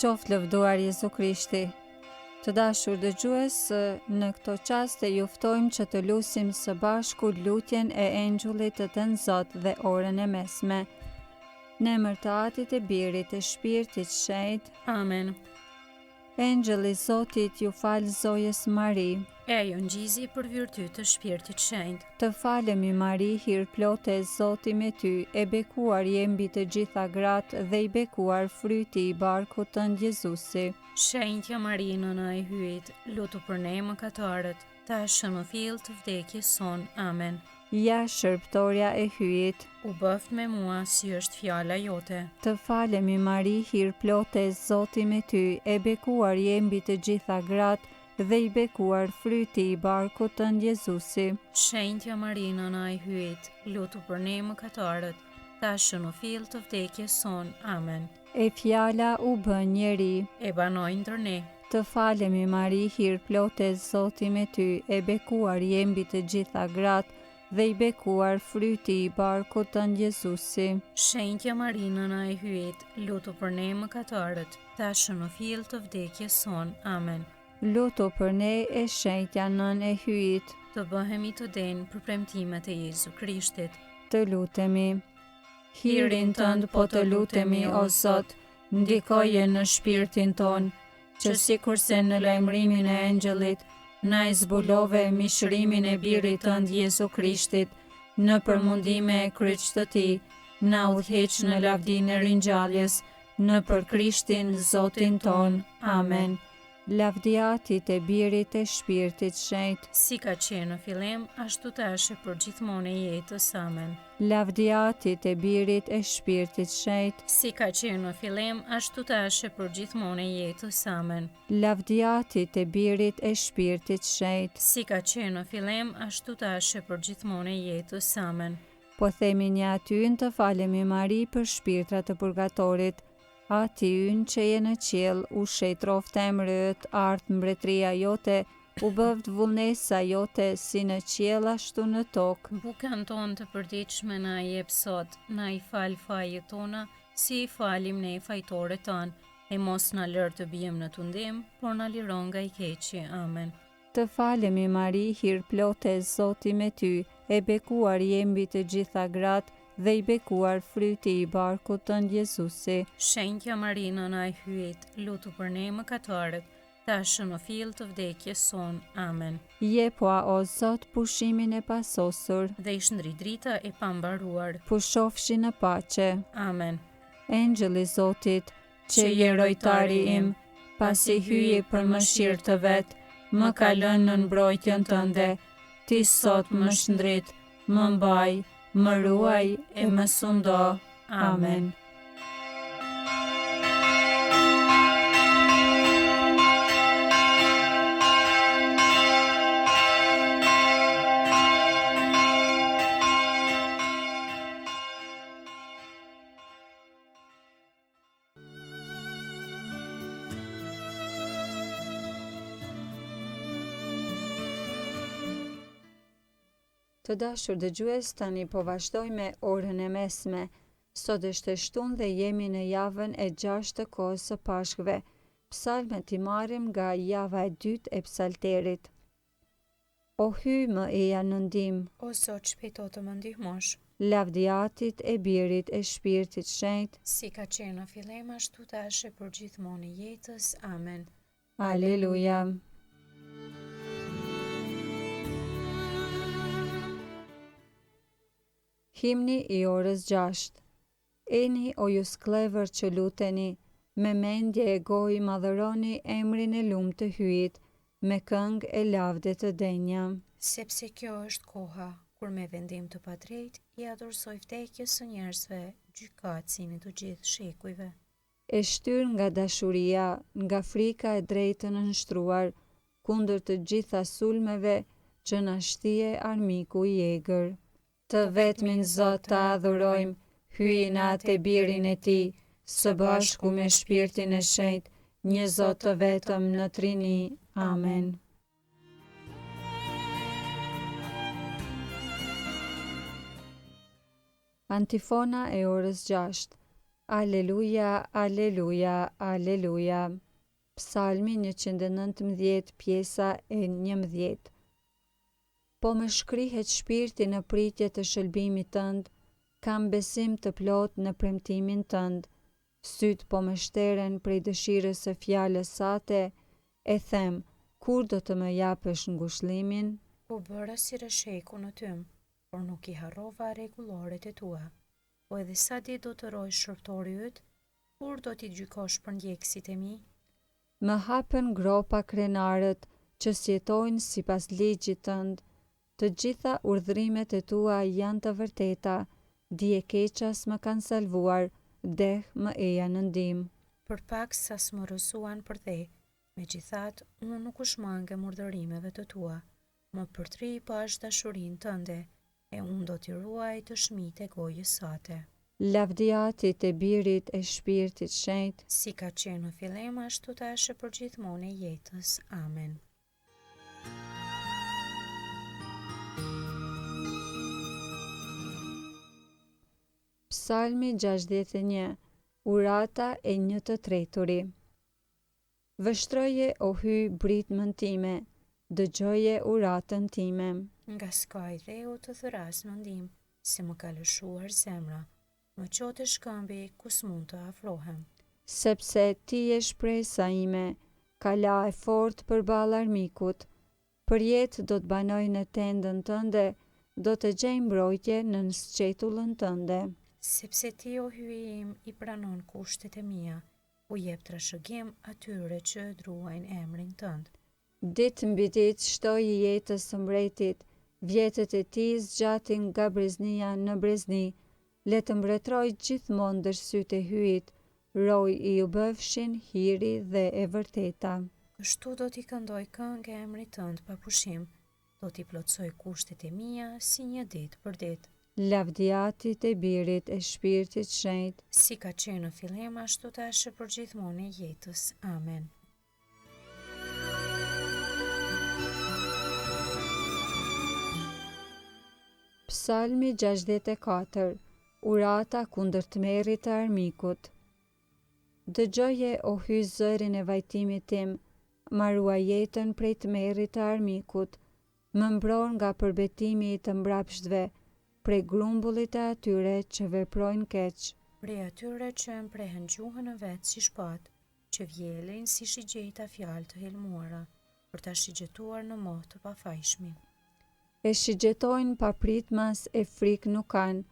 Qoftë lëvduar Jezu Krishti. Të dashur dëgjues, në këto çaste ju ftojmë që të lutim së bashku lutjen e Engjullit të Thënë Zot dhe orën e mesme. Në emër të Atit, e Birit, e Shpirtit Shenjtë. Amen. Engjëlli i Zotit ju fal zojës Mari. E ajo ngjizi për virtyt të Shpirtit Shenjtë. Të falemi Mari, hir plote, Zoti me ty, e bekuar je mbi të gjitha gratë dhe i bekuar fryti i barkut tënd Jezusi. Shenjtja Mari, nëna e hyjit, lutu për ne mëkatarët, tashmë në fill të vdekjes son. Amen. Ja shërbëtorja e hyjit, U bëft me mua si është fjala jote. të falemi Mari, hir plote, Zoti me ty, e bekuar je mbi të gjitha gratë dhe i bekuar fryti i barkut tënd Jezusi. Shenjtja Mari, nëna e hyjit, lutu për ne mëkatarët, tashmë në fill të vdekjes son. Amen. E fjala u bë njeri, E banoi ndër ne. të falemi Mari, hir plote, Zoti me ty, e bekuar je mbi të gjitha gratë dhe i bekuar fryti i barkut tënd Jezusi. Shenjtja Mari, nëna e hyjit, lutu për ne mëkatarët, tashmë në fill të vdekjes son. Amen. Lutu për ne, e shenjtja nën e hyjit, Të bëhemi të denjë për premtimet e Jezu Krishtit. të lutemi. Hirin tënd po të lutemi, o Zot, ndikoje në shpirtin ton, që sikurse në lajmërimin e engjëllit, na e zbulove mishërimin e birit tënd Jezu Krishtit, në përmundime e kryq të tij, na udhëheq në lavdinë e ringjalljes, në për Krishtin Zotin ton. Amen. Lavdia Atit, e Birit, e Shpirtit Shenjtë. Si ka qenë në fillim, ashtu tash e për gjithmonë e jetës. Amen. Lavdia Atit, e Birit, e Shpirtit Shenjtë. Si ka qenë në fillim, ashtu tash e për gjithmonë e jetës. Amen. Lavdia Atit, e Birit, e Shpirtit Shenjtë. Si ka qenë në fillim, ashtu tash e për gjithmonë e jetës. Amen. Po themi një atyën të falemi Mari për shpirtrat të purgatorit. Ati ynë që je në qiell, u shejtroft emrët, ardh mbretëria jote, u bëvd vullnesa jote, si në qiell ashtu në tokë. Bukën tonë të përditshme na i jep sot, na i fal fajet tona, si i falim ne fajtorët tanë, e mos na lër të bijmë në tundim, por na liron nga i keqi. Amen. Të falemi Mari, hir plote, Zoti me ty, e bekuar je mbi të gjitha gratë dhe i bekuar fryti i barkut tënd Jezusi. Shenjtja Mari, nëna e hyjit, lutu për ne mëkatarët, tashmë në fill të vdekjes son. Amen. Jepua, o Zot, pushimin e pasosur, Dhe i shndri drita e pambaruar. pushofshi në paqe. Amen. Engjëlli i Zotit, që je rojtari im, pasi hyje për mëshirë të vet, më ka lënë në mbrojtjen tënde. Ti sot më shndrit, më mbaj, më ruaj e më sundo. Amen. Të dashur dëgjues, tani po vazhdoj me orën e mesme. Sot është e shtunë dhe jemi në javën e 6 të kohës së Pashkëve. Psalmet i marrim nga java e 2 e psalterit. O hyj më eja në ndihmë, O Zot, shpejto të më ndihmosh. lavdia Atit, e Birit, e Shpirtit Shenjtë. Si ka qenë në fillim, ashtu tash e për gjithmonë e jetës. Amen. Aleluja. Himni i orës 6. Eni, o ju sklever që luteni, me mendje e gojë madhëroni emrin e lumë të hyjit, me këngë e lavde të denja. Sepse kjo është koha, kur me vendim të padrejt, i adorsoj vdekjes së njerëzve, gjykatësin e të gjithë shekujve. E shtyr nga dashuria, nga frika e drejtë në nështruar, kundër të gjitha sulmeve që na shtije armiku i egër. Të vetmin Zot të adhurojmë, hyjin atë e birin e ti, së bashku me shpirtin e shenjtë, një Zot të vetëm në Trini. Amen. Antifona e orës 6. Aleluja, aleluja, aleluja. Psalmi 119, pjesa e 11. Po më shkrihet shpirti në pritje të shëlbimit tënd, kam besim të plot në premtimin tënd. Syt po më shteren prej dëshirës së fjalës sate, e them, kur do të më japësh ngushëllimin? U bëra si rësheku në tym, por nuk i harrova rregulloret e tua. Po edhe sa ditë do të rojë shërptori yt, kur do t'i gjykosh për ndjekësit e mi? Më hapen gropa krenarët që sjetojnë sipas ligjit tënd. Të gjitha urdhrimet e tua janë të vërteta, dije keqas më kanë salvuar, deh më eja në ndihmë. Për pak sa s'më rësuan për te, megjithatë unë nuk u shmangem urdhërimeve të tua. Më përtri pash dashurinë tënde, e unë do t'i ruaj të shmit e gojës sate. Lavdiatit e Birit e Shpirtit Shenjtë, Si ka qenë në fillim, ashtu tash e përgjithmonë e jetës. Amen. Psalmi 61, urata e 1/3. Vështroje o hy britmën time, dëgjoje uratën time. Nga s'ka i dheu të thëras në ndim, se më ka lëshuar zemra, më qote shkëmbi ku s'mund të afrohem. Sepse ti je shpresa ime, kala e fort përballë armikut. Për jetë do të banoj në tendën tënde, do të gjej mbrojtje në sqetullën tënde. Sepse ti o hyi im i pranon kushtet e mia, u jep trashëgim atyre që druajnë emrin tënd. Ditë mbi ditë shtoj i jetës së mbretit, vjetët e tij zgjatin nga breznia në brezni, le të mbretroj gjithmonë ndër sytë e hyjit, roj i u bëfshin hiri dhe e vërteta. Kështu do t'i këndoj këngë emrit tënd pa pushim, do t'i plotsoj kushtet e mia si një ditë për ditë. Lavdiatit e Birit e Shpirtit Shenjtë, Si ka qenë në fillim, ashtu tash e përgjithmonë e jetës. Amen. Psalmi 64, urata kundër tmerrit të armikut. Dëgjoje o hy zërin e vajtimit tim, ma ruaj jetën prej tmerrit të armikut, më mbron nga përbetimi i të mbrapshtëve, prej grumbullit e atyre që veprojnë keq. Prej atyre që mprehen gjuhën në vetë si shpatë, që vjelin si shigjeta fjalë të helmuara, për ta shigjetuar në mohë të pafajshmi. E shigjetojnë papritmas e frikë nuk kanë,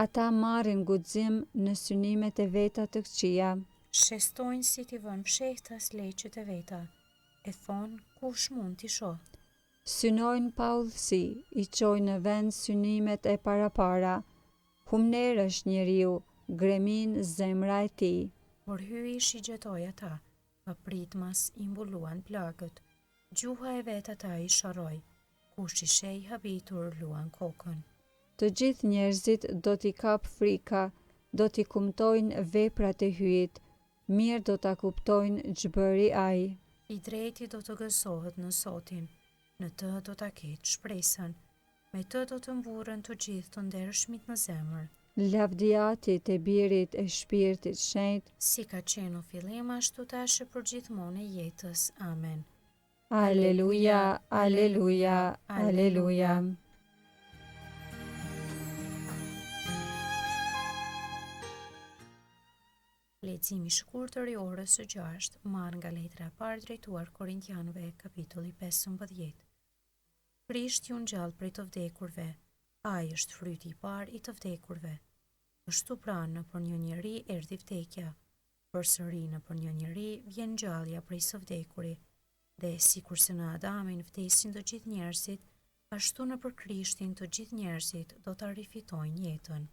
ata marrin guxim në synimet e veta të këqija. Shestojnë si t'i vënë fshehtas leqet e veta, e thonë kush mund t'i shoh. Synojnë pa udhësi, i qojnë në vend synimet e parapara. Humner është njeriu, gremin zemra e tij. Por hyi shigjetoi ata, papritmas i mbuluan plagët, gjuha e vet ata i sharroi, kush i shej habitur luan kokën. Të gjithë njerëzit do t'i kap frika, do t'i kumtojnë veprat e hyjit, mirë do t'a kuptojnë ç'bëri ai. I drejti do të gëzohet në Zotin, në të do t'a ketë shpresën, me të do të mburren të gjithë të ndershmit në zemër. Lavdiatit e Birit e Shpirtit Shenjtë, Si ka qenë në fillim, ashtu tash e përgjithmonë e jetës. Amen. Aleluja, aleluja, aleluja. Leximi i shkurtër i orës së 6, marrë nga letra e parë drejtuar Korintianëve, kapitulli 15. Krisht ju ngjall prej të vdekurve, ai është fryti i parë i të vdekurve. Kështu pra nëpër një njeri erdhi vdekja, përsëri nëpër një njeri vjen ngjallja prej së vdekuri, dhe sikurse në Adamin vdesin të gjithë njerëzit, ashtu nëpër Krishtin të gjithë njerëzit do ta rifitojnë jetën.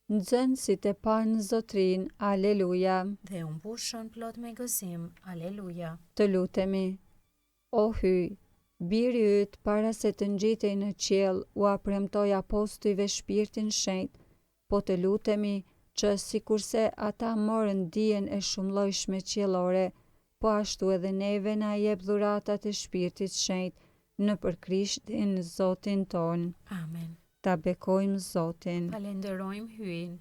Nxënësit e panë Zotrin, aleluja. Dhe u mbushën plot me gëzim, aleluja. Të lutemi. O hyj, biri yt para se të ngjitej në qiell u apremtoi apostujve Shpirtin Shenjtë, po të lutemi që sikurse ata morën dijen e shumëllojshme qiellore, po ashtu edhe neve na jep dhuratat e Shpirtit Shenjtë, në për Krishtin Zotin ton. Amen. Ta bekojmë Zotin. Falenderojmë hyn.